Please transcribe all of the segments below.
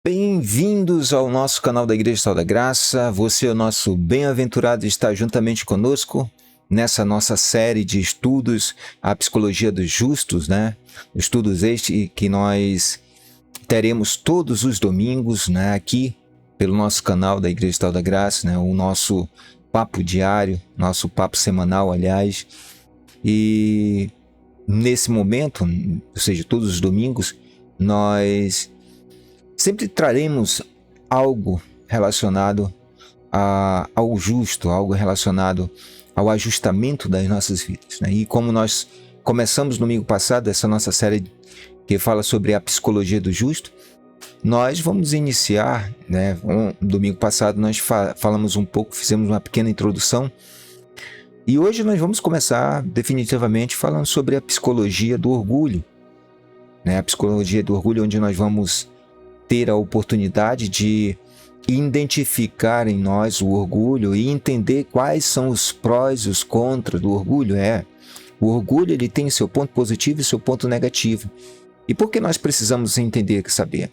Bem-vindos ao nosso canal da Igreja Sal da Graça. Você é o nosso bem-aventurado e está juntamente conosco nessa nossa série de estudos, a psicologia dos justos, né? Estudos este que nós teremos todos os domingos, né? Aqui pelo nosso canal da Igreja Sal da Graça, né? O nosso papo diário, nosso papo semanal, aliás. E nesse momento, ou seja, todos os domingos, nós sempre traremos algo relacionado ao justo, algo relacionado ao ajustamento das nossas vidas, né? E como nós começamos no domingo passado, essa nossa série que fala sobre a psicologia do justo, nós vamos iniciar, né? No domingo passado nós falamos um pouco, fizemos uma pequena introdução, e hoje nós vamos começar definitivamente falando sobre a psicologia do orgulho, né? A psicologia do orgulho, onde nós vamos ter a oportunidade de identificar em nós o orgulho e entender quais são os prós e os contras do orgulho. O orgulho, ele tem seu ponto positivo e seu ponto negativo. E por que nós precisamos entender e saber?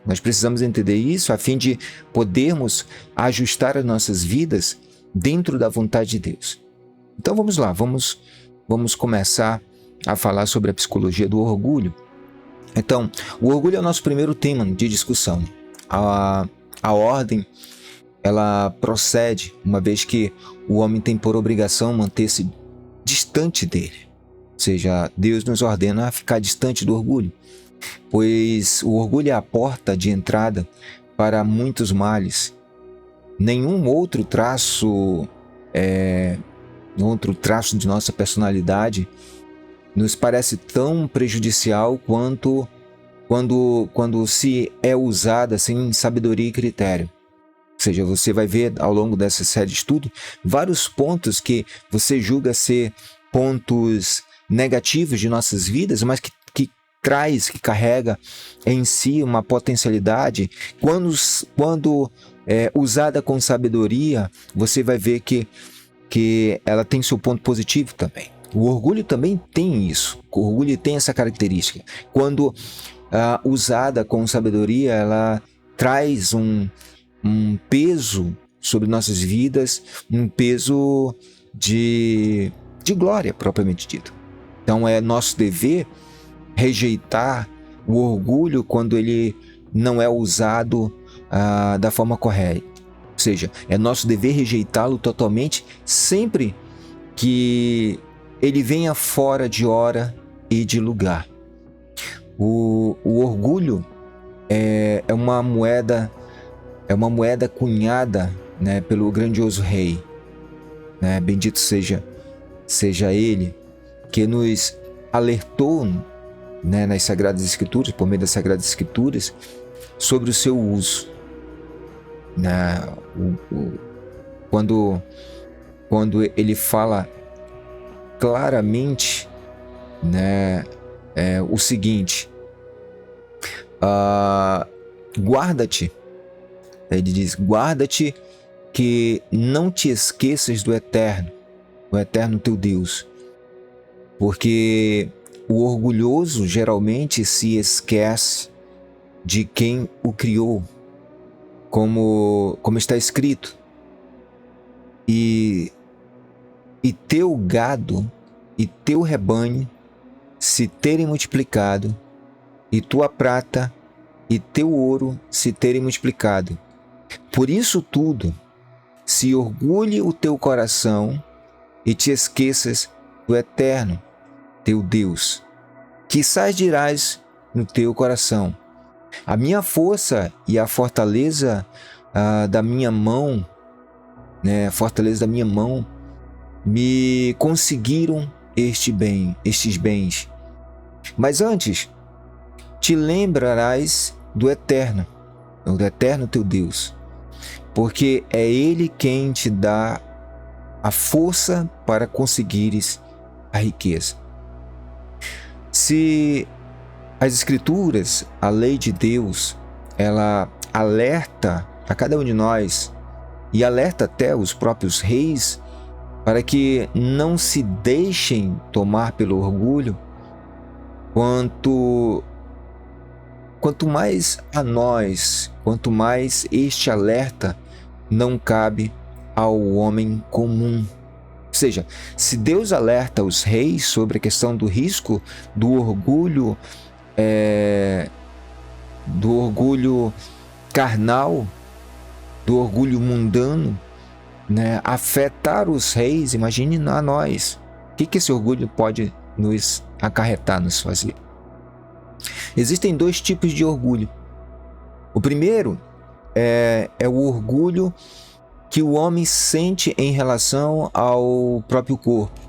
Nós precisamos entender isso a fim de podermos ajustar as nossas vidas dentro da vontade de Deus. Então vamos lá, vamos começar a falar sobre a psicologia do orgulho. Então, o orgulho é o nosso primeiro tema de discussão. A ordem, ela procede, uma vez que o homem tem por obrigação manter-se distante dele. Ou seja, Deus nos ordena a ficar distante do orgulho, pois o orgulho é a porta de entrada para muitos males. Nenhum outro traço de nossa personalidade nos parece tão prejudicial quanto quando se é usada sem sabedoria e critério. Ou seja, você vai ver ao longo dessa série de estudo vários pontos que você julga ser pontos negativos de nossas vidas, mas que carrega em si uma potencialidade. Quando usada com sabedoria, você vai ver que ela tem seu ponto positivo também. O orgulho também tem isso. O orgulho tem essa característica. Quando usada com sabedoria, ela traz um peso sobre nossas vidas, um peso de glória, propriamente dito. Então é nosso dever rejeitar o orgulho quando ele não é usado da forma correta. Ou seja, é nosso dever rejeitá-lo totalmente sempre que ele venha fora de hora e de lugar. O orgulho é uma moeda cunhada, né, pelo grandioso rei, né? Bendito seja ele, que nos alertou, né, nas Sagradas Escrituras, por meio das Sagradas Escrituras, sobre o seu uso, né? Quando ele fala claramente, né, o seguinte: guarda-te, ele diz, guarda-te que não te esqueças do eterno teu Deus, porque o orgulhoso geralmente se esquece de quem o criou, como está escrito, e teu gado e teu rebanho se terem multiplicado, e tua prata e teu ouro se terem multiplicado. Por isso tudo, se orgulhe o teu coração e te esqueças do eterno teu Deus. Quizás dirás no teu coração: a minha força e a fortaleza da minha mão, né, a fortaleza da minha mão me conseguiram estes bens. Mas antes, te lembrarás do eterno teu Deus, porque é Ele quem te dá a força para conseguires a riqueza. Se as Escrituras, a lei de Deus, ela alerta a cada um de nós e alerta até os próprios reis para que não se deixem tomar pelo orgulho. Quanto mais a nós, quanto mais este alerta não cabe ao homem comum. Ou seja, se Deus alerta os reis sobre a questão do risco do orgulho carnal, do orgulho mundano, né, afetar os reis, imagine a nós. O que esse orgulho pode nos acarretar, nos fazer? Existem dois tipos de orgulho. O primeiro é o orgulho que o homem sente em relação ao próprio corpo.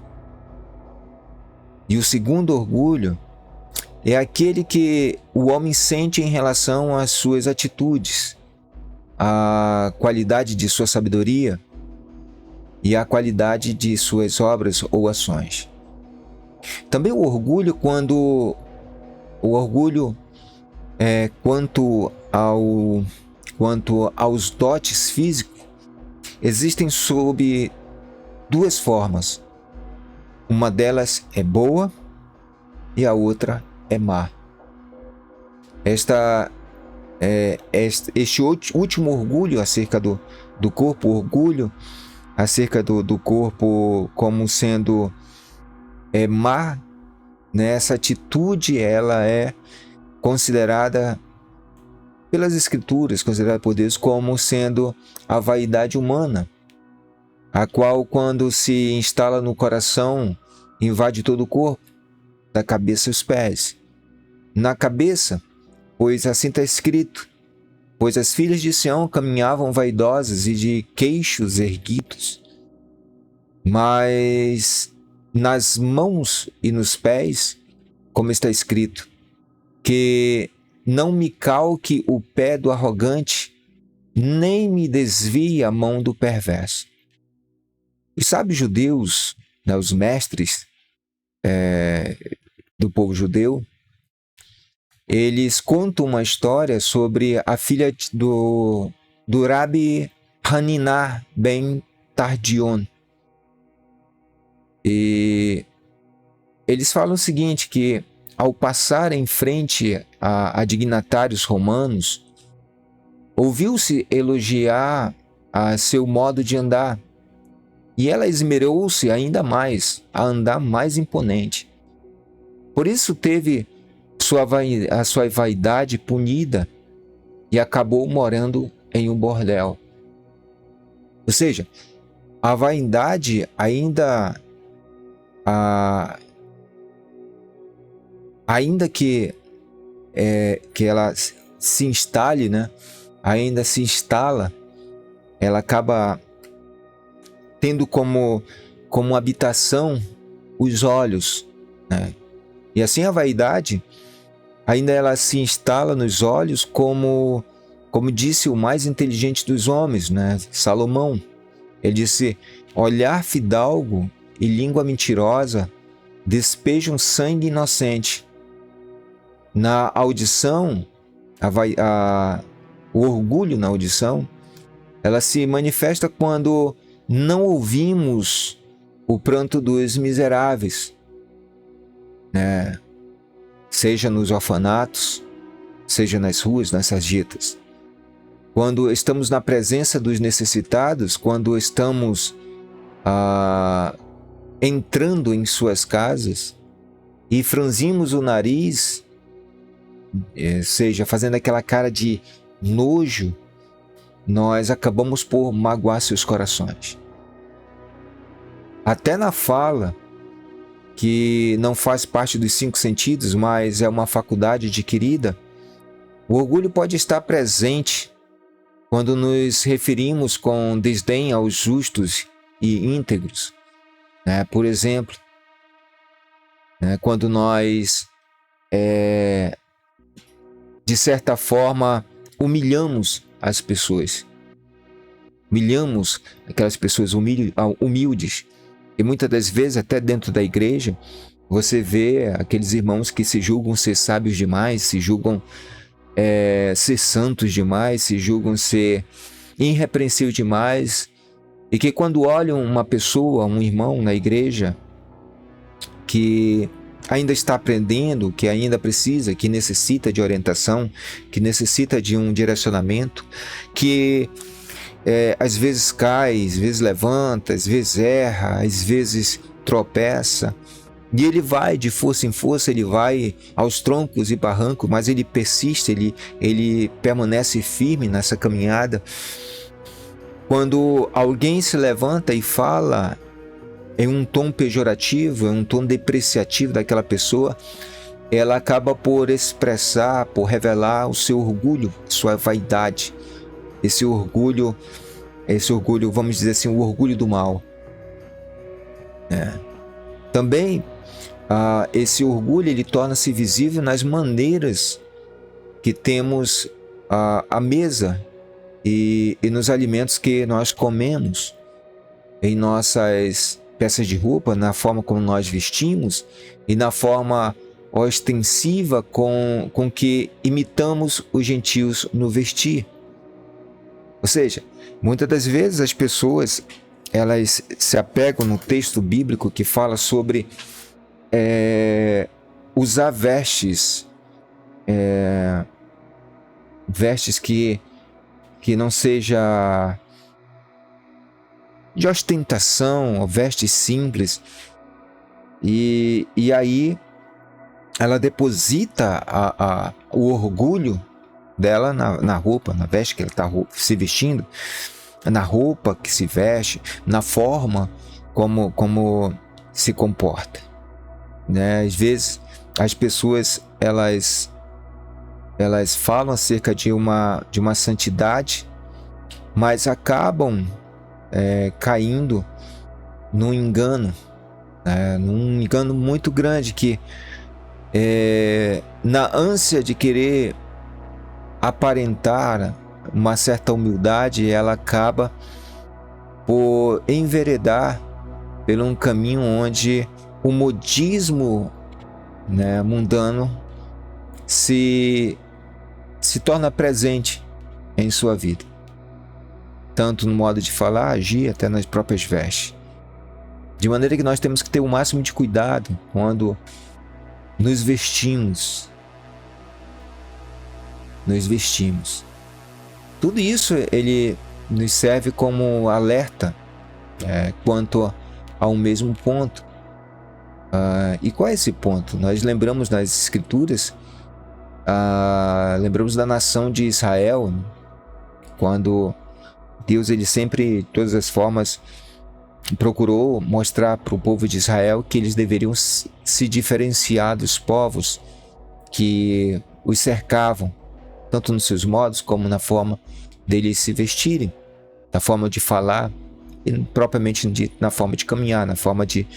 E o segundo orgulho é aquele que o homem sente em relação às suas atitudes, à qualidade de sua sabedoria e à qualidade de suas obras ou ações. Também o orgulho quanto aos dotes físicos existem sob duas formas. Uma delas é boa e a outra é má. Este último orgulho acerca do corpo, orgulho acerca do corpo como sendo má, né? Essa atitude ela é considerada pelas Escrituras, considerada por Deus como sendo a vaidade humana, a qual, quando se instala no coração, invade todo o corpo, da cabeça aos pés. Na cabeça, pois assim está escrito: pois as filhas de Sião caminhavam vaidosas e de queixos erguidos. Mas nas mãos e nos pés, como está escrito, que não me calque o pé do arrogante, nem me desvie a mão do perverso. Os sábios judeus, né, os mestres do povo judeu, eles contam uma história sobre a filha do Rabi Hanina ben Tardion. E eles falam o seguinte, que ao passar em frente a dignatários romanos, ouviu-se elogiar a seu modo de andar, e ela esmerou-se ainda mais a andar mais imponente. Por isso teve a sua vaidade punida e acabou morando em um bordel. Ou seja, a vaidade ainda que ela se instale, né? Ainda se instala, ela acaba tendo como habitação os olhos, né? E assim a vaidade ainda ela se instala nos olhos, como disse o mais inteligente dos homens, né? Salomão. Ele disse: olhar fidalgo e língua mentirosa despejam sangue inocente. Na audição, o orgulho na audição, ela se manifesta quando não ouvimos o pranto dos miseráveis, né? Seja nos orfanatos, seja nas ruas, nas sarjetas. Quando estamos na presença dos necessitados, quando estamos entrando em suas casas e franzimos o nariz, seja fazendo aquela cara de nojo, nós acabamos por magoar seus corações. Até na fala, que não faz parte dos 5 sentidos, mas é uma faculdade adquirida, o orgulho pode estar presente quando nos referimos com desdém aos justos e íntegros, né? Por exemplo, né, quando nós, de certa forma, humilhamos as pessoas, humilhamos aquelas pessoas humildes. E muitas das vezes, até dentro da igreja, você vê aqueles irmãos que se julgam ser sábios demais, se julgam ser santos demais, se julgam ser irrepreensível demais, e que quando olham uma pessoa, um irmão na igreja, que ainda está aprendendo, que ainda precisa, que necessita de orientação, que necessita de um direcionamento, que às vezes cai, às vezes levanta, às vezes erra, às vezes tropeça, e ele vai de força em força, ele vai aos troncos e barrancos, mas ele persiste, ele permanece firme nessa caminhada. Quando alguém se levanta e fala em um tom pejorativo, em um tom depreciativo daquela pessoa, ela acaba por expressar, por revelar o seu orgulho, sua vaidade. Esse orgulho, vamos dizer assim, o orgulho do mal. Também, esse orgulho, ele torna-se visível nas maneiras que temos à mesa e nos alimentos que nós comemos, em nossas peças de roupa, na forma como nós vestimos e na forma ostensiva com que imitamos os gentios no vestir. Ou seja, muitas das vezes as pessoas, elas se apegam no texto bíblico que fala sobre usar vestes que não seja de ostentação, vestes simples, e aí ela deposita o orgulho dela na roupa, na veste que ela está se vestindo, na roupa que se veste, na forma como se comporta, né? Às vezes as pessoas elas falam acerca de uma santidade, mas acabam caindo num engano muito grande, que na ânsia de querer aparentar uma certa humildade, ela acaba por enveredar por um caminho onde o modismo, mundano se torna presente em sua vida, tanto no modo de falar, agir, até nas próprias vestes. De maneira que nós temos que ter o máximo de cuidado quando nos vestimos. Tudo isso ele nos serve como alerta quanto ao mesmo ponto. E qual é esse ponto? Nós lembramos nas Escrituras, lembramos da nação de Israel, quando Deus, ele sempre, de todas as formas, procurou mostrar para o povo de Israel que eles deveriam se diferenciar dos povos que os cercavam, tanto nos seus modos como na forma deles se vestirem, na forma de falar e propriamente dito na forma de caminhar, na forma de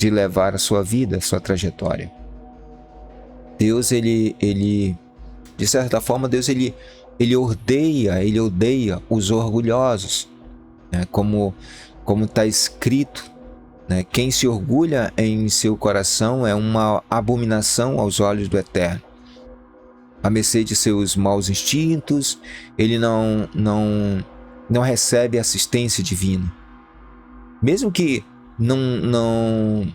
levar a sua vida, a sua trajetória. Deus, ele de certa forma, Deus ele odeia os orgulhosos, como está escrito, quem se orgulha em seu coração é uma abominação aos olhos do Eterno. A mercê de seus maus instintos, ele não recebe assistência divina. Mesmo que não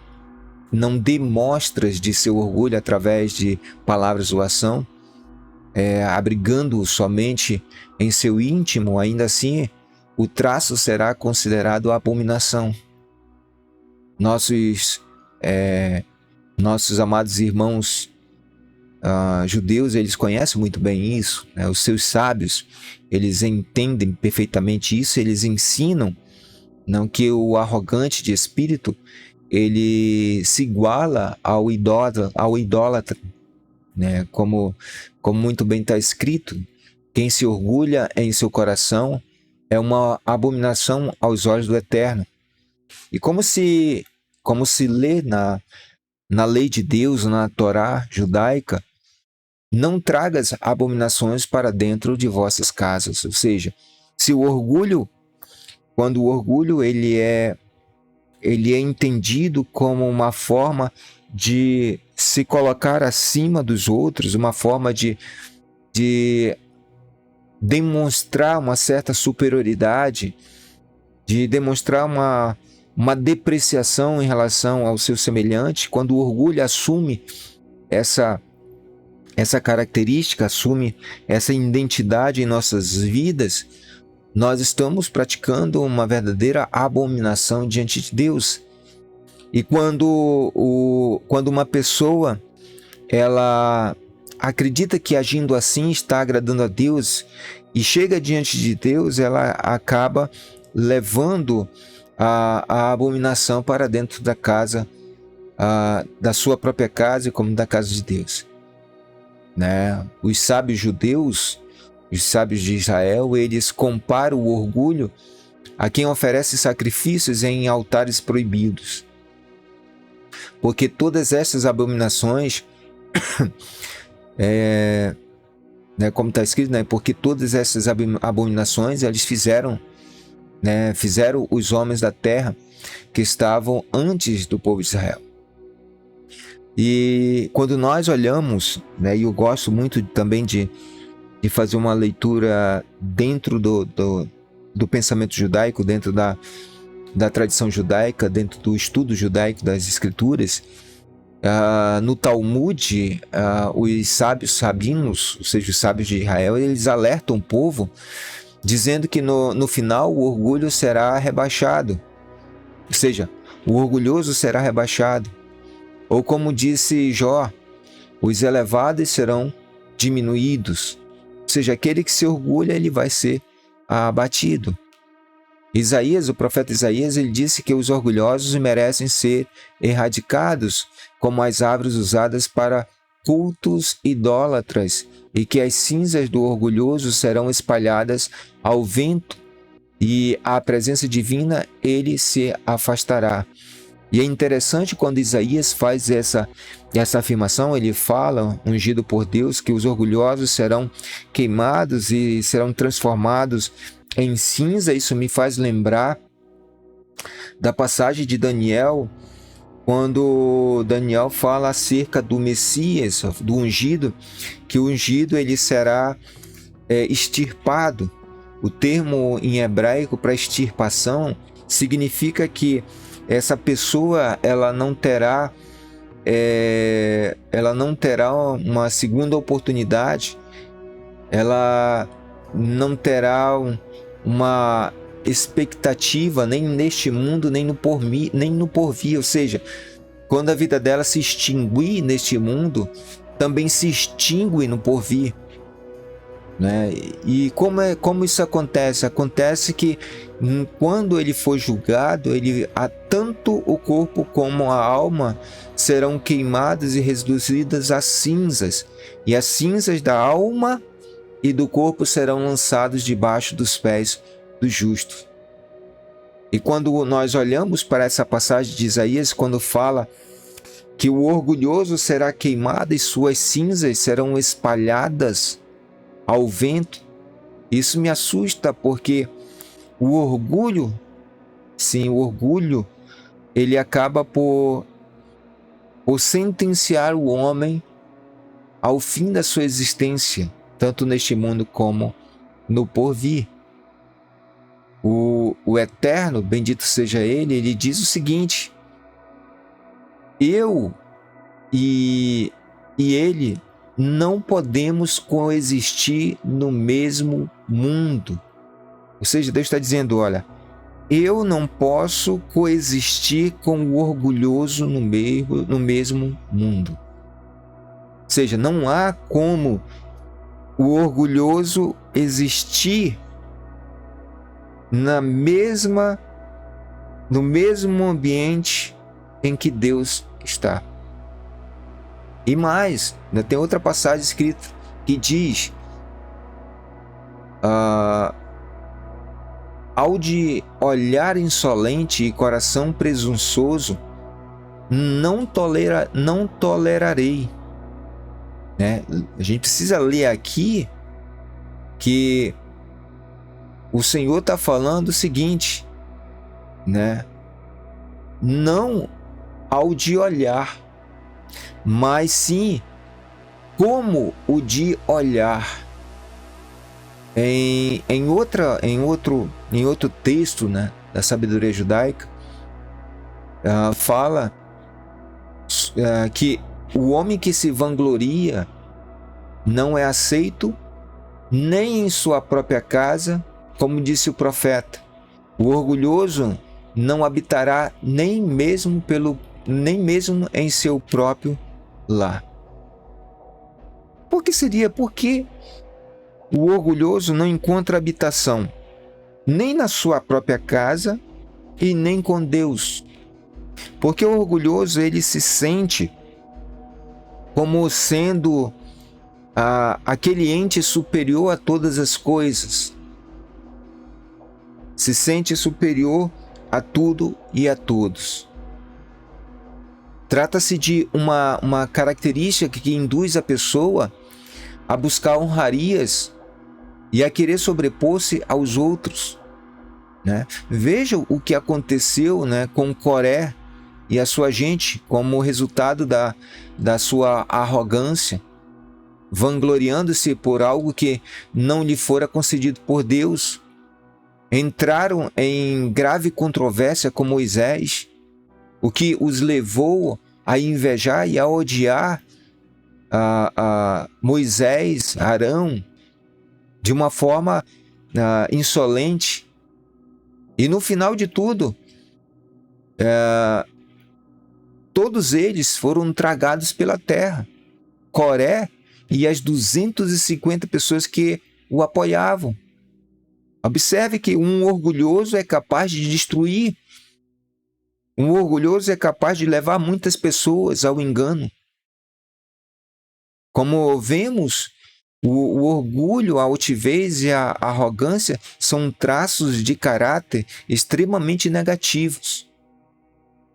dê mostras de seu orgulho através de palavras ou ação, abrigando-o somente em seu íntimo, ainda assim o traço será considerado abominação. Nossos amados irmãos judeus, eles conhecem muito bem isso, os seus sábios, eles entendem perfeitamente isso, eles ensinam não que o arrogante de espírito, ele se iguala ao idólatra, como muito bem está escrito, quem se orgulha em seu coração é uma abominação aos olhos do Eterno. E como se lê na lei de Deus, na Torá judaica, não tragas abominações para dentro de vossas casas. Ou seja, quando o orgulho ele é entendido como uma forma de se colocar acima dos outros, uma forma de demonstrar uma certa superioridade, de demonstrar uma depreciação em relação ao seu semelhante, quando o orgulho assume essa característica, assume essa identidade em nossas vidas, nós estamos praticando uma verdadeira abominação diante de Deus. E quando uma pessoa ela acredita que agindo assim está agradando a Deus e chega diante de Deus, ela acaba levando a abominação para dentro da casa, da sua própria casa, como da casa de Deus, né? Os sábios judeus, os sábios de Israel, eles comparam o orgulho a quem oferece sacrifícios em altares proibidos, porque todas essas abominações como está escrito, né? Porque todas essas abominações eles fizeram os homens da terra que estavam antes do povo de Israel. E quando nós olhamos, né, e eu gosto muito também de fazer uma leitura dentro do pensamento judaico, dentro da tradição judaica, dentro do estudo judaico das escrituras, no Talmud, os sábios sabinos, ou seja, os sábios de Israel, eles alertam o povo, dizendo que no final o orgulho será rebaixado, ou seja, o orgulhoso será rebaixado. Ou como disse Jó, os elevados serão diminuídos, ou seja, aquele que se orgulha, ele vai ser abatido. Isaías, o profeta Isaías, ele disse que os orgulhosos merecem ser erradicados como as árvores usadas para cultos idólatras, e que as cinzas do orgulhoso serão espalhadas ao vento, e a presença divina ele se afastará. E é interessante quando Isaías faz essa afirmação, ele fala, ungido por Deus, que os orgulhosos serão queimados e serão transformados em cinza. Isso me faz lembrar da passagem de Daniel, quando Daniel fala acerca do Messias, do ungido, que o ungido ele será extirpado. O termo em hebraico para extirpação significa que essa pessoa ela não terá uma segunda oportunidade, ela não terá uma expectativa nem neste mundo, nem no porvir, ou seja, quando a vida dela se extinguir neste mundo, também se extingue no porvir, né? E como isso acontece? Acontece que quando ele for julgado, tanto o corpo como a alma serão queimados e reduzidas a cinzas, e as cinzas da alma e do corpo serão lançados debaixo dos pés do justo. E quando nós olhamos para essa passagem de Isaías, quando fala que o orgulhoso será queimado e suas cinzas serão espalhadas ao vento, isso me assusta, porque o orgulho, ele acaba por sentenciar o homem ao fim da sua existência, tanto neste mundo como no porvir. O Eterno, bendito seja Ele, ele diz o seguinte: eu e Ele não podemos coexistir no mesmo mundo. Ou seja, Deus está dizendo, olha, eu não posso coexistir com o orgulhoso no mesmo mundo. Ou seja, não há como o orgulhoso existir no mesmo ambiente em que Deus está. E mais, ainda tem outra passagem escrita que diz: ao de olhar insolente e coração presunçoso, não tolerarei. Né? A gente precisa ler aqui que o Senhor está falando o seguinte, né? Não ao de olhar, mas sim como o de olhar. Em outro texto, né, da sabedoria judaica, fala que o homem que se vangloria não é aceito nem em sua própria casa, como disse o profeta. O orgulhoso não habitará nem mesmo em seu próprio lar. Por que seria? Porque o orgulhoso não encontra habitação nem na sua própria casa e nem com Deus. Porque o orgulhoso, ele se sente como sendo aquele ente superior a todas as coisas. Se sente superior a tudo e a todos. Trata-se de uma característica que induz a pessoa a buscar honrarias e a querer sobrepor-se aos outros, né? Veja o que aconteceu, né, com Coré e a sua gente como resultado da sua arrogância, vangloriando-se por algo que não lhe fora concedido por Deus. Entraram em grave controvérsia com Moisés, o que os levou a invejar e a odiar a Moisés, Arão, de uma forma insolente. E no final de tudo, todos eles foram tragados pela terra. Coré e as 250 pessoas que o apoiavam. Observe que um orgulhoso é capaz de destruir. Um orgulhoso é capaz de levar muitas pessoas ao engano. Como vemos, o orgulho, a altivez e a arrogância são traços de caráter extremamente negativos.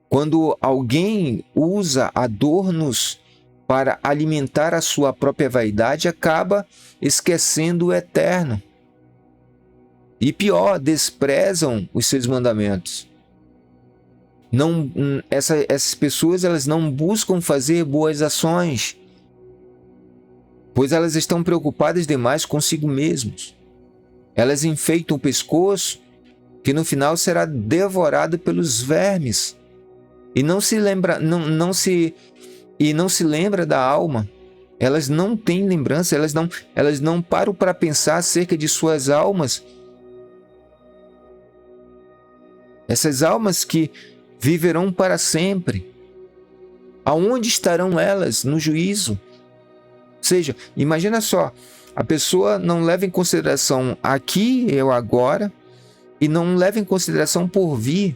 Quando alguém usa adornos para alimentar a sua própria vaidade, acaba esquecendo o eterno. E pior, desprezam os seus mandamentos. Essas pessoas, elas não buscam fazer boas ações, pois elas estão preocupadas demais consigo mesmos. Elas enfeitam o pescoço, que no final será devorado pelos vermes, e não se lembra da alma. Elas não têm lembrança, elas não param para pensar acerca de suas almas. Essas almas que viverão para sempre. Aonde estarão elas no juízo? Ou seja, imagina só, a pessoa não leva em consideração aqui e o agora, e não leva em consideração por vir.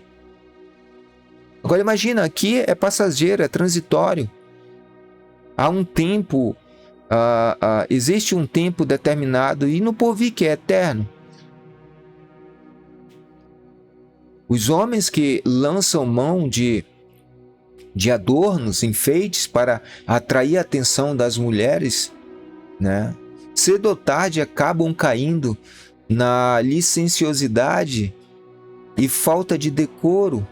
Agora imagina, aqui é passageiro, é transitório. Há um tempo, existe um tempo determinado, e no porvir que é eterno. Os homens que lançam mão de adornos, enfeites para atrair a atenção das mulheres, né, cedo ou tarde acabam caindo na licenciosidade e falta de decoro.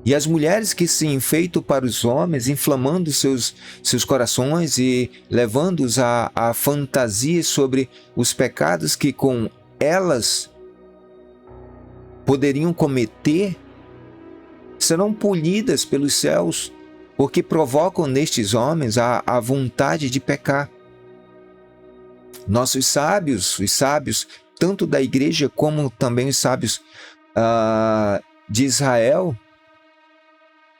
E as mulheres que se enfeitam para os homens, inflamando seus corações e levando-os a fantasias sobre os pecados que com elas poderiam cometer, serão polidas pelos céus, porque provocam nestes homens a vontade de pecar. Nossos sábios, os sábios, tanto da igreja como também os sábios de Israel,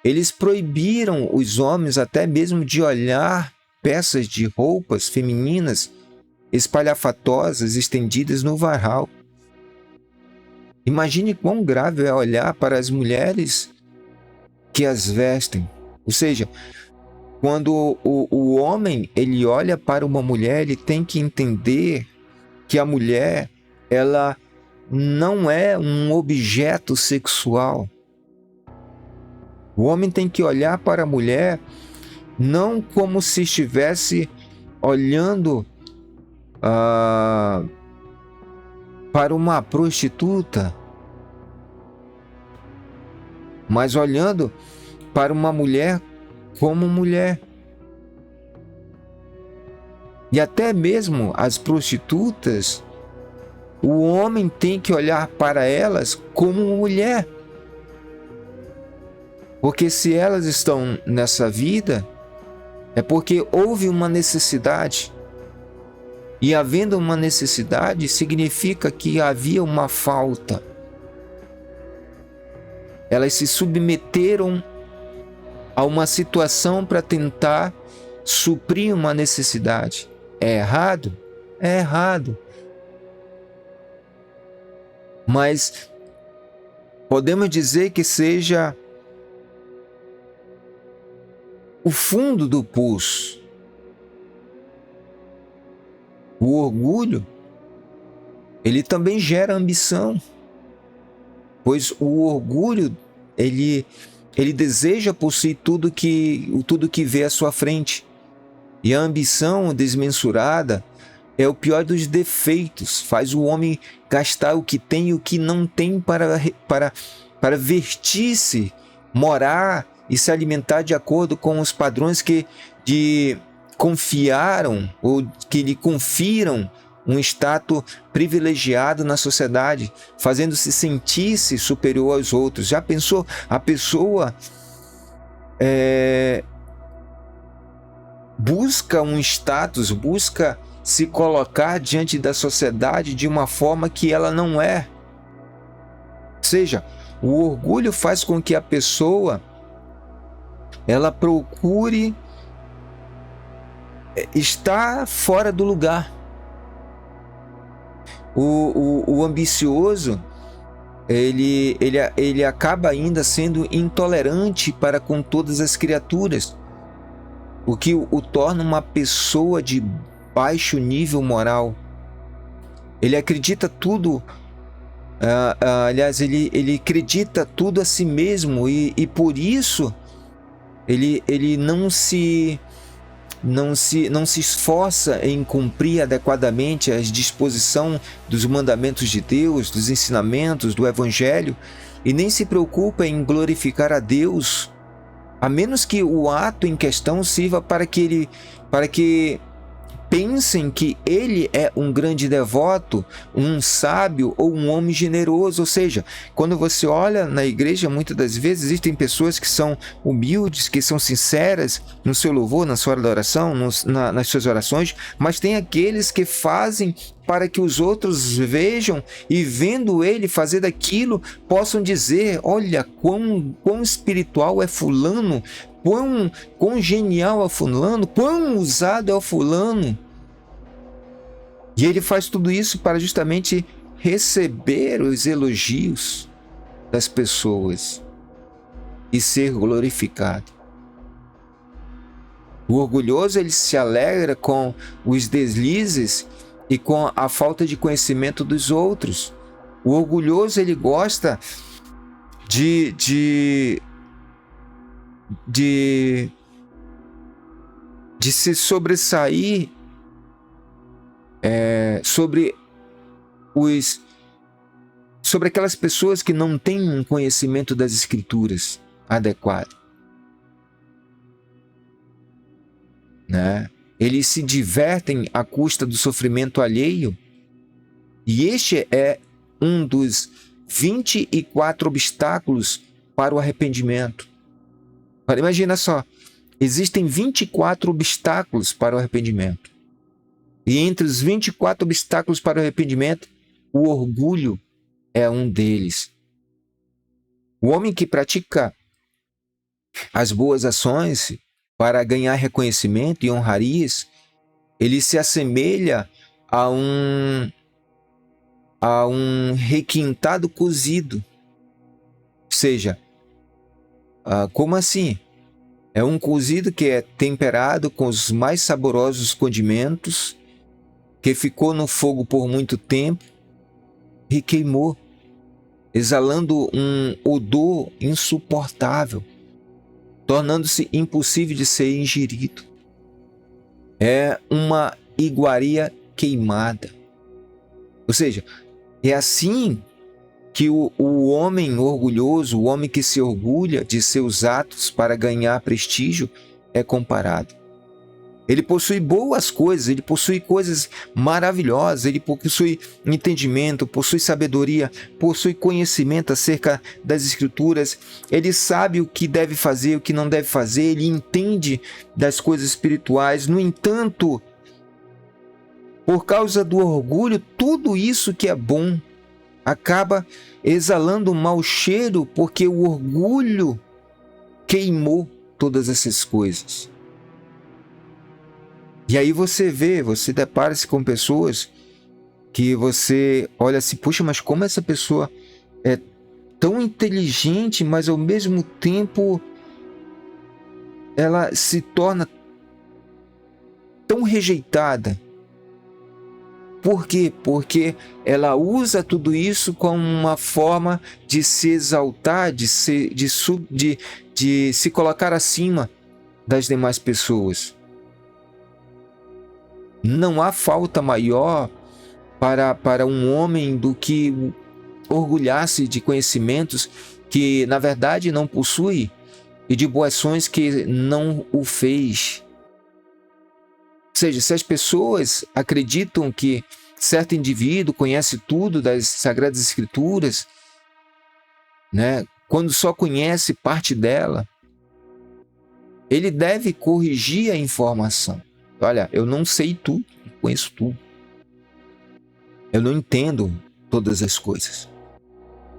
eles proibiram os homens até mesmo de olhar peças de roupas femininas espalhafatosas estendidas no varal. Imagine quão grave é olhar para as mulheres que as vestem. Ou seja, quando o homem ele olha para uma mulher, ele tem que entender que a mulher, ela não é um objeto sexual. O homem tem que olhar para a mulher não como se estivesse olhando para uma prostituta, mas olhando para uma mulher como mulher. E até mesmo as prostitutas, o homem tem que olhar para elas como mulher. Porque se elas estão nessa vida, é porque houve uma necessidade. E havendo uma necessidade, significa que havia uma falta. Elas se submeteram a uma situação para tentar suprir uma necessidade. É errado? É errado. Mas podemos dizer que seja o fundo do poço. O orgulho, ele também gera ambição, pois o orgulho, ele deseja possuir tudo que vê à sua frente. E a ambição desmensurada é o pior dos defeitos, faz o homem gastar o que tem e o que não tem para vestir-se, morar e se alimentar de acordo com os padrões que confiaram ou que lhe confiram um status privilegiado na sociedade, fazendo-se sentir-se superior aos outros. Já pensou? A pessoa busca um status, busca se colocar diante da sociedade de uma forma que ela não é. Ou seja, o orgulho faz com que a pessoa ela procure estar fora do lugar. O ambicioso, ele acaba ainda sendo intolerante para com todas as criaturas, o que o torna uma pessoa de baixo nível moral. Ele acredita tudo, aliás, ele acredita tudo a si mesmo e por isso ele não se esforça em cumprir adequadamente a disposição dos mandamentos de Deus, dos ensinamentos do Evangelho, e nem se preocupa em glorificar a Deus, a menos que o ato em questão sirva para que pensem que ele é um grande devoto, um sábio ou um homem generoso. Ou seja, quando você olha na igreja, muitas das vezes existem pessoas que são humildes, que são sinceras no seu louvor, na sua adoração, nas suas orações, mas tem aqueles que fazem para que os outros vejam e, vendo ele fazer daquilo, possam dizer: olha quão espiritual é fulano, quão genial é fulano, quão usado é o fulano. E ele faz tudo isso para justamente receber os elogios das pessoas e ser glorificado. O orgulhoso, ele se alegra com os deslizes e com a falta de conhecimento dos outros. O orgulhoso, ele gosta de se sobressair sobre aquelas pessoas que não têm um conhecimento das Escrituras adequado, né? Eles se divertem à custa do sofrimento alheio, e este é um dos 24 obstáculos para o arrependimento. Imagina só, existem 24 obstáculos para o arrependimento. E entre os 24 obstáculos para o arrependimento, o orgulho é um deles. O homem que pratica as boas ações para ganhar reconhecimento e honrarias, ele se assemelha a um requintado cozido. Ou seja, como assim? É um cozido que é temperado com os mais saborosos condimentos, que ficou no fogo por muito tempo e queimou, exalando um odor insuportável, tornando-se impossível de ser ingerido. É uma iguaria queimada. Ou seja, é assim que o homem orgulhoso, o homem que se orgulha de seus atos para ganhar prestígio, é comparado. Ele possui boas coisas, ele possui coisas maravilhosas, ele possui entendimento, possui sabedoria, possui conhecimento acerca das Escrituras, ele sabe o que deve fazer, o que não deve fazer, ele entende das coisas espirituais. No entanto, por causa do orgulho, tudo isso que é bom acaba exalando um mau cheiro, porque o orgulho queimou todas essas coisas. E aí você depara-se com pessoas que você olha assim, puxa, mas como essa pessoa é tão inteligente, mas ao mesmo tempo ela se torna tão rejeitada. Por quê? Porque ela usa tudo isso como uma forma de se exaltar, de se colocar acima das demais pessoas. Não há falta maior para um homem do que orgulhar-se de conhecimentos que, na verdade, não possui e de boas ações que não o fez. Ou seja, se as pessoas acreditam que certo indivíduo conhece tudo das Sagradas Escrituras, né, quando só conhece parte dela, ele deve corrigir a informação. Olha, eu não sei tudo, não conheço tudo. Eu não entendo todas as coisas.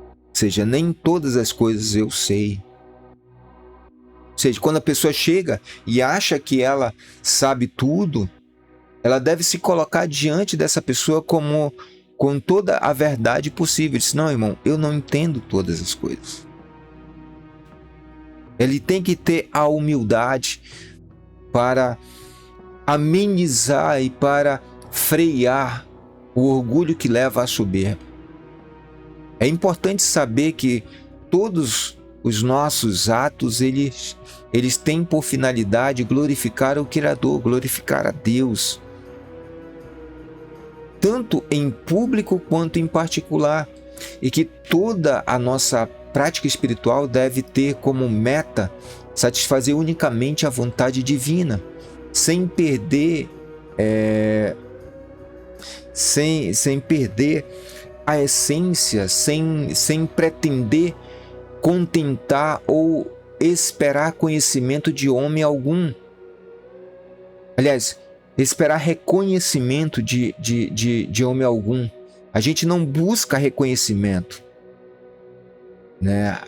Ou seja, nem todas as coisas eu sei. Ou seja, quando a pessoa chega e acha que ela sabe tudo, ela deve se colocar diante dessa pessoa com toda a verdade possível. Diz, não, irmão, eu não entendo todas as coisas. Ele tem que ter a humildade para amenizar e para frear o orgulho que leva à soberba. É importante saber que todos os nossos atos, eles têm por finalidade glorificar o Criador, glorificar a Deus, tanto em público quanto em particular, e que toda a nossa prática espiritual deve ter como meta satisfazer unicamente a vontade divina, sem perder sem perder a essência, sem pretender contentar ou esperar conhecimento de homem algum. Aliás, esperar reconhecimento de homem algum. A gente não busca reconhecimento, né?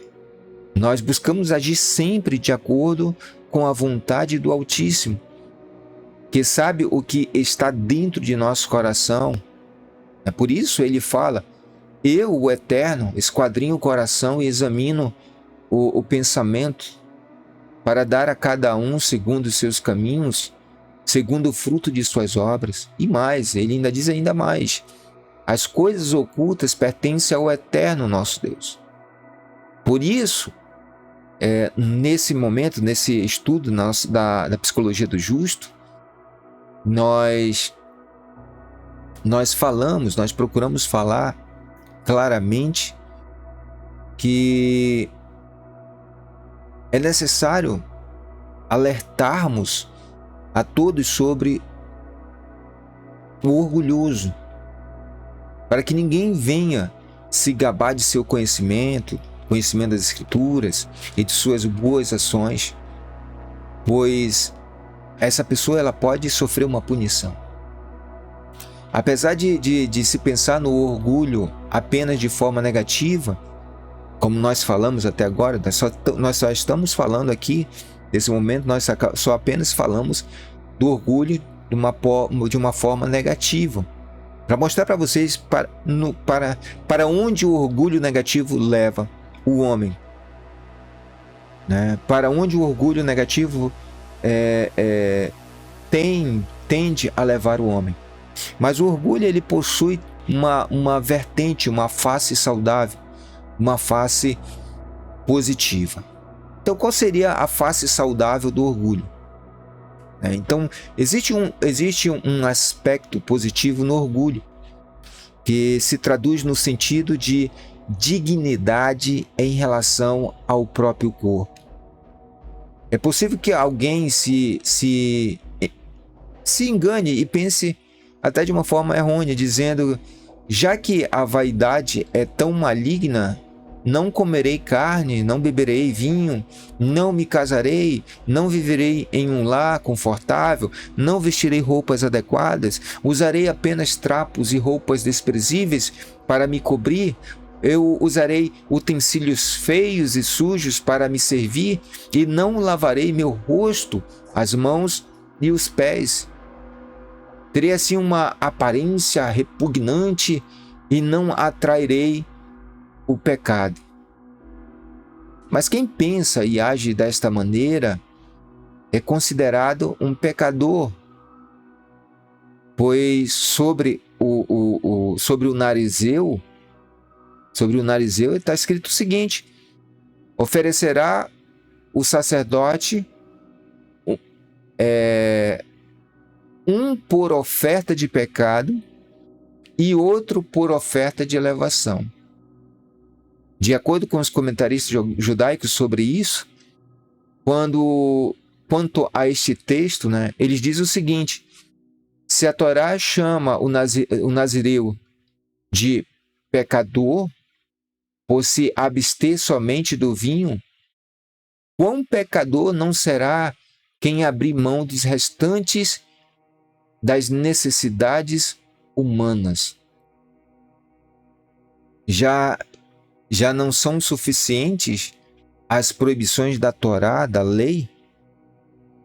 Nós buscamos agir sempre de acordo com a vontade do Altíssimo, que sabe o que está dentro de nosso coração. É por isso ele fala, eu, o Eterno, esquadrinho o coração e examino o pensamento, para dar a cada um segundo os seus caminhos, segundo o fruto de suas obras. E mais, ele ainda diz ainda mais, as coisas ocultas pertencem ao Eterno nosso Deus. Por isso, nesse momento, nesse estudo da psicologia do justo, nós procuramos falar claramente que é necessário alertarmos a todos sobre o orgulhoso, para que ninguém venha se gabar de seu conhecimento das Escrituras e de suas boas ações, pois essa pessoa ela pode sofrer uma punição. Apesar de se pensar no orgulho apenas de forma negativa, como nós falamos até agora, nós só estamos falando aqui, nesse momento, nós só apenas falamos do orgulho de uma forma negativa, para mostrar para vocês para onde o orgulho negativo leva o homem, né? Para onde o orgulho negativo tende a levar o homem. Mas o orgulho ele possui uma vertente, uma face saudável, uma face positiva. Então, qual seria a face saudável do orgulho? Então, existe um aspecto positivo no orgulho, que se traduz no sentido de dignidade em relação ao próprio corpo. É possível que alguém se se engane e pense até de uma forma errônea, dizendo: já que a vaidade é tão maligna, não comerei carne, não beberei vinho, não me casarei, não viverei em um lar confortável, não vestirei roupas adequadas, usarei apenas trapos e roupas desprezíveis para me cobrir. Eu usarei utensílios feios e sujos para me servir e não lavarei meu rosto, as mãos e os pés. Terei assim uma aparência repugnante e não atrairei o pecado. Mas quem pensa e age desta maneira é considerado um pecador, pois sobre o narizeu está escrito o seguinte: oferecerá o sacerdote um por oferta de pecado e outro por oferta de elevação. De acordo com os comentaristas judaicos sobre isso, quanto a este texto, eles dizem o seguinte: se a Torá chama o nazireu de pecador por se abster somente do vinho, quão pecador não será quem abrir mão dos restantes das necessidades humanas? Já não são suficientes as proibições da Torá, da lei?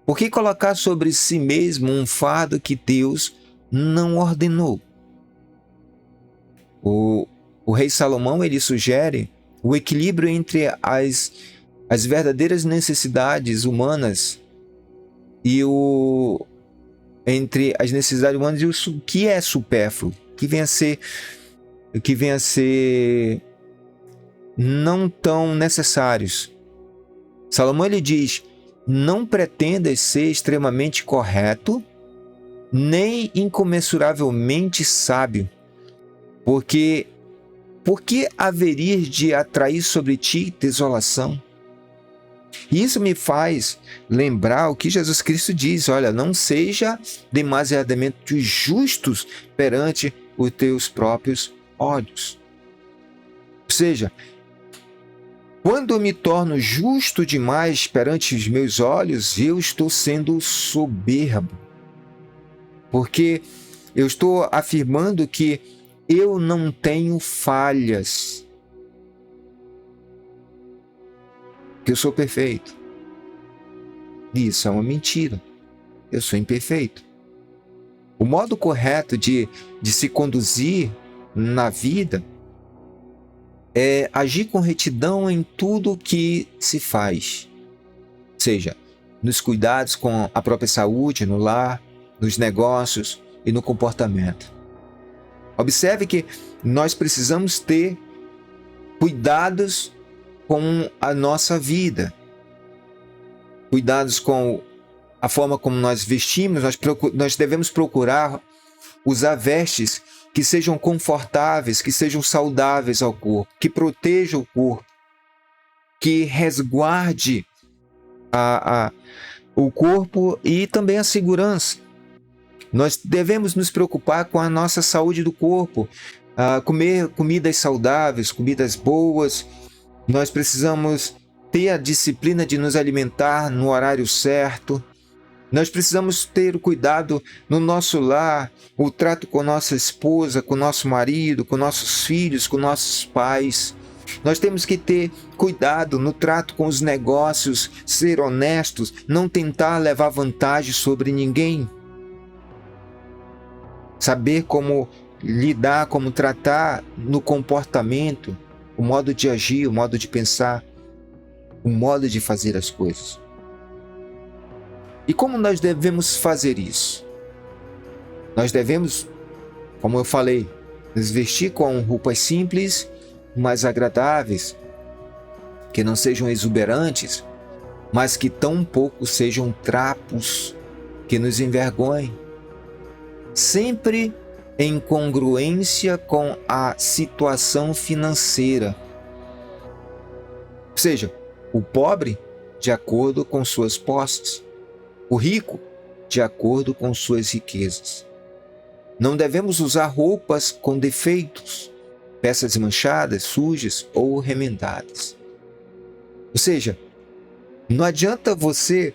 Por que colocar sobre si mesmo um fardo que Deus não ordenou? O rei Salomão, ele sugere o equilíbrio entre as verdadeiras necessidades humanas e entre as necessidades humanas e o que é supérfluo, que venha a ser não tão necessários. Salomão, ele diz: não pretendas ser extremamente correto, nem incomensuravelmente sábio, porque por que haverias de atrair sobre ti desolação? Isso me faz lembrar o que Jesus Cristo diz: olha, não seja demasiadamente justos perante os teus próprios olhos. Ou seja, quando eu me torno justo demais perante os meus olhos, eu estou sendo soberbo. Porque eu estou afirmando que eu não tenho falhas, que eu sou perfeito. Isso é uma mentira. Eu sou imperfeito. O modo correto de se conduzir na vida é agir com retidão em tudo que se faz. Seja nos cuidados com a própria saúde, no lar, nos negócios e no comportamento. Observe que nós precisamos ter cuidados com a nossa vida. Cuidados com a forma como nós vestimos. Nós devemos procurar usar vestes que sejam confortáveis, que sejam saudáveis ao corpo, que protejam o corpo, que resguarde o corpo e também a segurança. Nós devemos nos preocupar com a nossa saúde do corpo, comer comidas saudáveis, comidas boas. Nós precisamos ter a disciplina de nos alimentar no horário certo. Nós precisamos ter o cuidado no nosso lar, o trato com nossa esposa, com nosso marido, com nossos filhos, com nossos pais. Nós temos que ter cuidado no trato com os negócios, ser honestos, não tentar levar vantagem sobre ninguém. Saber como lidar, como tratar no comportamento, o modo de agir, o modo de pensar, o modo de fazer as coisas. E como nós devemos fazer isso? Nós devemos, como eu falei, nos vestir com roupas simples, mas agradáveis, que não sejam exuberantes, mas que tampouco sejam trapos que nos envergonhem. Sempre em congruência com a situação financeira. Ou seja, o pobre de acordo com suas posses, o rico de acordo com suas riquezas. Não devemos usar roupas com defeitos, peças manchadas, sujas ou remendadas. Ou seja, não adianta você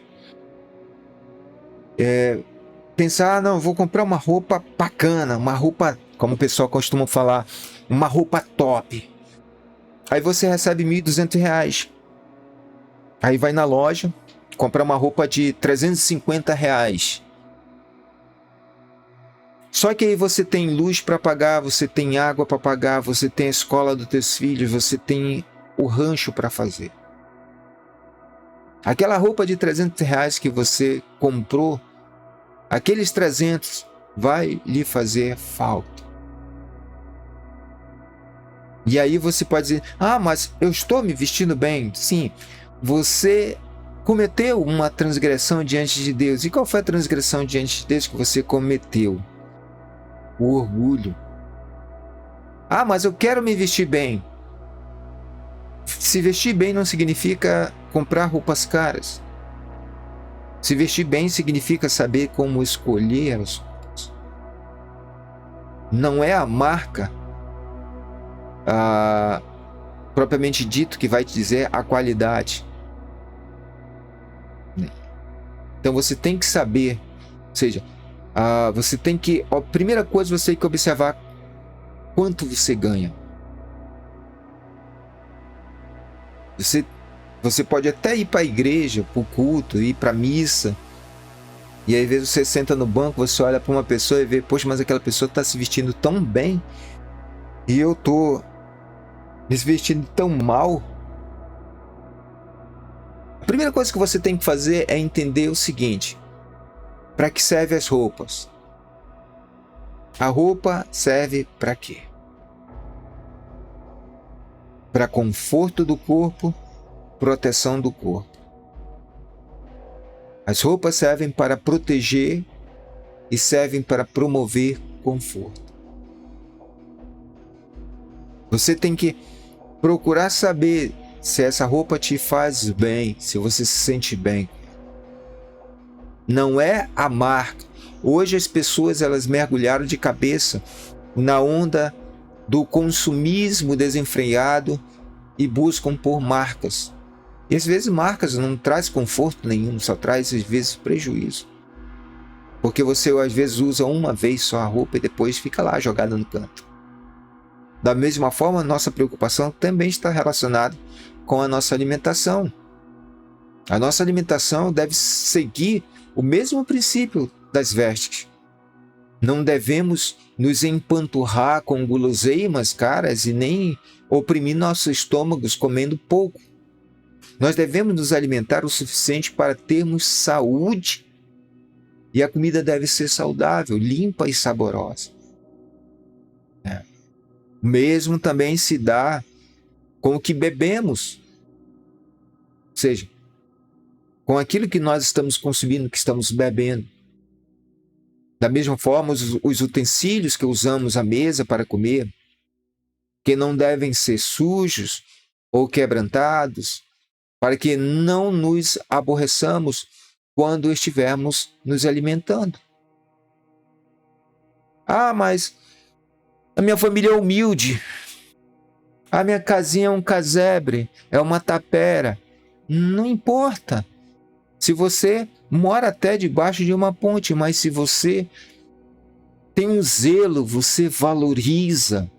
pensar, não, vou comprar uma roupa bacana, uma roupa, como o pessoal costuma falar, uma roupa top. Aí você recebe R$ 1.200. Aí vai na loja, comprar uma roupa de R$ 350. Só que aí você tem luz para pagar, você tem água para pagar, você tem a escola dos teus filhos, você tem o rancho para fazer. Aquela roupa de R$ 300 que você comprou, aqueles 300 vai lhe fazer falta. E aí você pode dizer, mas eu estou me vestindo bem. Sim, você cometeu uma transgressão diante de Deus. E qual foi a transgressão diante de Deus que você cometeu? O orgulho. Mas eu quero me vestir bem. Se vestir bem não significa comprar roupas caras. Se vestir bem significa saber como escolher as roupas. Não é a marca propriamente dito que vai te dizer a qualidade. Então você tem que saber, ou seja, você tem que, a primeira coisa você tem que observar quanto você ganha. Você pode até ir para a igreja, para o culto, ir para a missa, e aí às vezes você senta no banco, você olha para uma pessoa e vê, poxa, mas aquela pessoa está se vestindo tão bem e eu estou me vestindo tão mal. A primeira coisa que você tem que fazer é entender o seguinte: para que servem as roupas? A roupa serve para quê? Para conforto do corpo, proteção do corpo. As roupas servem para proteger e servem para promover conforto. Você tem que procurar saber se essa roupa te faz bem, se você se sente bem. Não é a marca. Hoje as pessoas elas mergulharam de cabeça na onda do consumismo desenfreado e buscam por marcas. E às vezes marcas não traz conforto nenhum, só traz às vezes prejuízo. Porque você às vezes usa uma vez só a roupa e depois fica lá jogada no canto. Da mesma forma, nossa preocupação também está relacionada com a nossa alimentação. A nossa alimentação deve seguir o mesmo princípio das vestes. Não devemos nos empanturrar com guloseimas caras e nem oprimir nossos estômagos comendo pouco. Nós devemos nos alimentar o suficiente para termos saúde. E a comida deve ser saudável, limpa e saborosa. O mesmo também se dá com o que bebemos. Ou seja, com aquilo que nós estamos consumindo, que estamos bebendo. Da mesma forma, os utensílios que usamos à mesa para comer, que não devem ser sujos ou quebrantados, para que não nos aborreçamos quando estivermos nos alimentando. Mas a minha família é humilde. A minha casinha é um casebre, é uma tapera. Não importa. Se você mora até debaixo de uma ponte, mas se você tem um zelo, você valoriza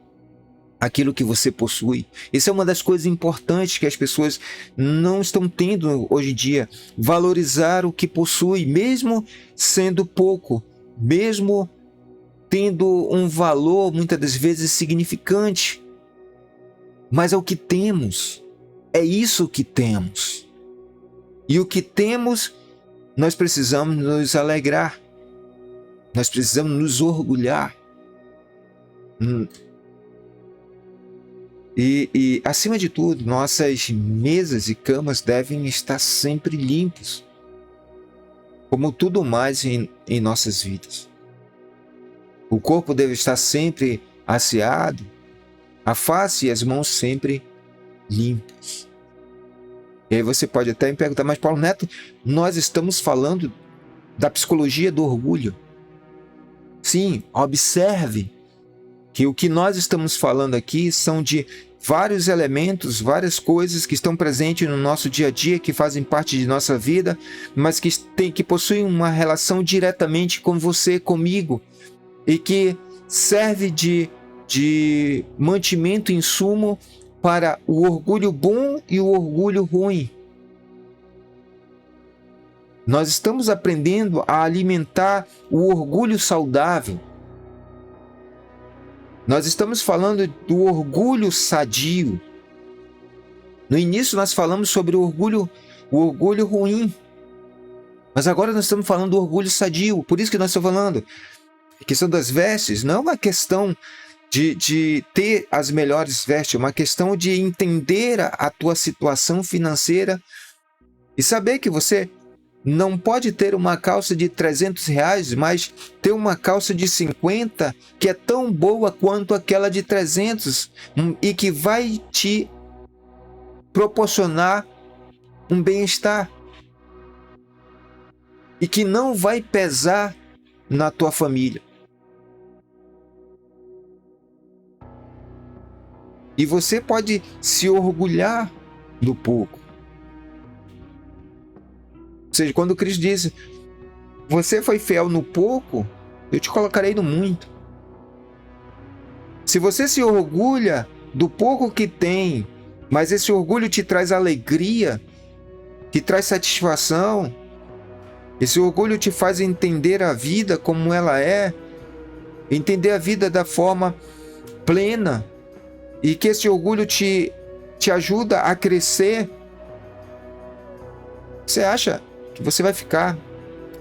aquilo que você possui. Isso é uma das coisas importantes que as pessoas não estão tendo hoje em dia. Valorizar o que possui, mesmo sendo pouco, mesmo tendo um valor muitas das vezes significante. Mas é o que temos. É isso que temos. E o que temos, nós precisamos nos alegrar. Nós precisamos nos orgulhar. E acima de tudo, nossas mesas e camas devem estar sempre limpos, como tudo mais em nossas vidas. O corpo deve estar sempre asseado, a face e as mãos sempre limpas. E aí você pode até me perguntar, mas Paulo Neto, nós estamos falando da psicologia do orgulho. Sim, observe que o que nós estamos falando aqui são de vários elementos, várias coisas que estão presentes no nosso dia a dia, que fazem parte de nossa vida, mas que possuem uma relação diretamente com você, comigo, e que serve de mantimento, insumo para o orgulho bom e o orgulho ruim. Nós estamos aprendendo a alimentar o orgulho saudável. Nós estamos falando do orgulho sadio. No início nós falamos sobre o orgulho ruim. Mas agora nós estamos falando do orgulho sadio. Por isso que nós estamos falando. A questão das vestes não é uma questão de ter as melhores vestes, é uma questão de entender a tua situação financeira e saber que você não pode ter uma calça de R$300, mas ter uma calça de 50 que é tão boa quanto aquela de 300 e que vai te proporcionar um bem-estar e que não vai pesar na tua família. E você pode se orgulhar do pouco. Ou seja, quando Cristo disse, você foi fiel no pouco, eu te colocarei no muito. Se você se orgulha do pouco que tem, mas esse orgulho te traz alegria, te traz satisfação, esse orgulho te faz entender a vida como ela é, entender a vida da forma plena, e que esse orgulho te ajuda a crescer, você acha que você vai ficar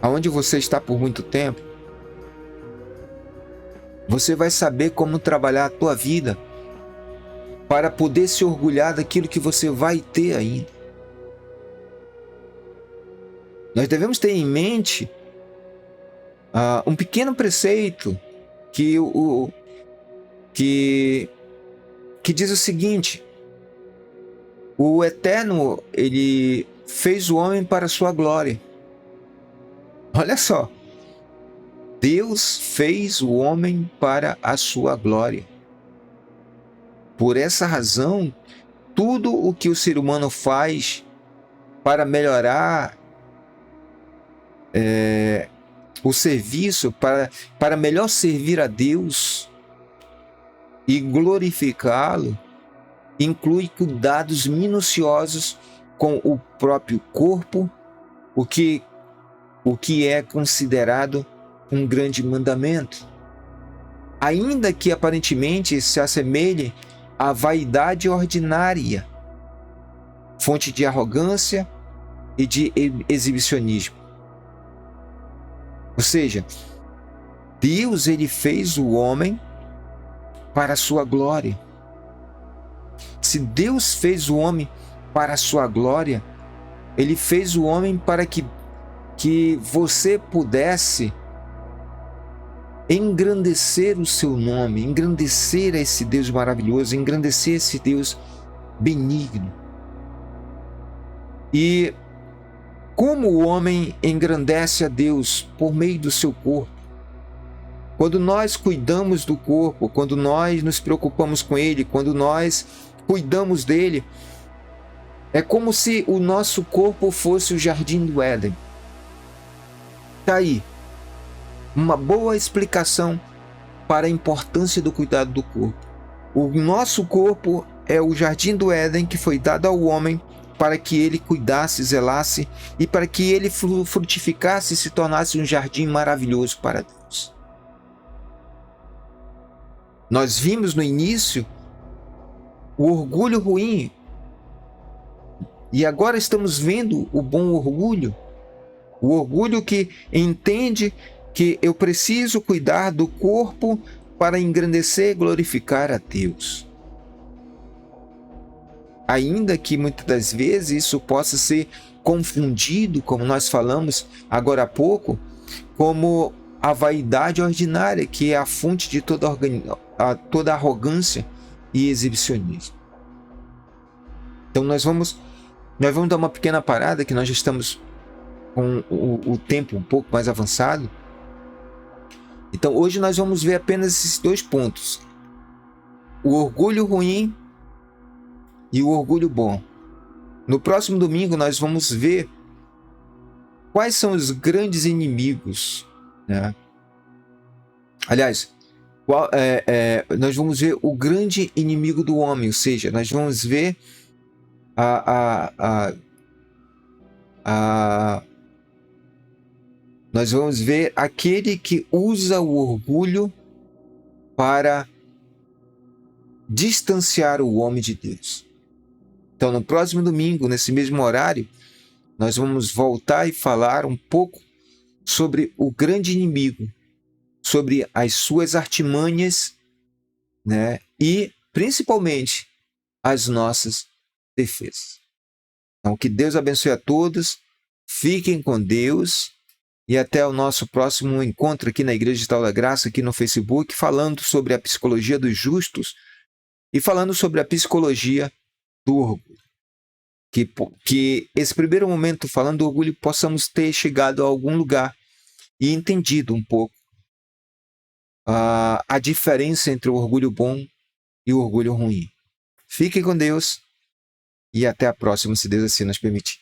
aonde você está por muito tempo? Você vai saber como trabalhar a tua vida para poder se orgulhar daquilo que você vai ter ainda. Nós devemos ter em mente um pequeno preceito que diz o seguinte: o Eterno, ele fez o homem para a sua glória. Olha só, Deus fez o homem para a sua glória. Por essa razão, tudo o que o ser humano faz para melhorar o serviço, para melhor servir a Deus e glorificá-lo, inclui cuidados minuciosos com o próprio corpo, o que é considerado um grande mandamento, ainda que aparentemente se assemelhe à vaidade ordinária, fonte de arrogância e de exibicionismo. Ou seja, Deus, ele fez o homem para a sua glória. Se Deus fez o homem para a sua glória, ele fez o homem para que você pudesse engrandecer o seu nome, engrandecer esse Deus maravilhoso, engrandecer esse Deus benigno. E como o homem engrandece a Deus? Por meio do seu corpo. Quando nós cuidamos do corpo, quando nós nos preocupamos com ele, quando nós cuidamos dele, é como se o nosso corpo fosse o jardim do Éden. Está aí uma boa explicação para a importância do cuidado do corpo. O nosso corpo é o jardim do Éden que foi dado ao homem para que ele cuidasse, zelasse e para que ele frutificasse e se tornasse um jardim maravilhoso para Deus. Nós vimos no início o orgulho ruim e agora estamos vendo o bom orgulho. O orgulho que entende que eu preciso cuidar do corpo para engrandecer e glorificar a Deus. Ainda que muitas das vezes isso possa ser confundido, como nós falamos agora há pouco, como a vaidade ordinária, que é a fonte de toda arrogância e exibicionismo. Então nós vamos dar uma pequena parada, que nós já estamos com o tempo um pouco mais avançado. Então hoje nós vamos ver apenas esses 2 pontos: o orgulho ruim e o orgulho bom. No próximo domingo nós vamos ver quais são os grandes inimigos, né? Aliás, nós vamos ver o grande inimigo do homem, ou seja, nós vamos ver nós vamos ver aquele que usa o orgulho para distanciar o homem de Deus. Então, no próximo domingo, nesse mesmo horário, nós vamos voltar e falar um pouco sobre o grande inimigo, sobre as suas artimanhas, né? E, principalmente, as nossas defesas. Então, que Deus abençoe a todos, fiquem com Deus e até o nosso próximo encontro aqui na Igreja Digital da Graça, aqui no Facebook, falando sobre a psicologia dos justos e falando sobre a psicologia do orgulho. Que esse primeiro momento, falando do orgulho, possamos ter chegado a algum lugar e entendido um pouco a diferença entre o orgulho bom e o orgulho ruim. Fiquem com Deus e até a próxima, se Deus assim nos permitir.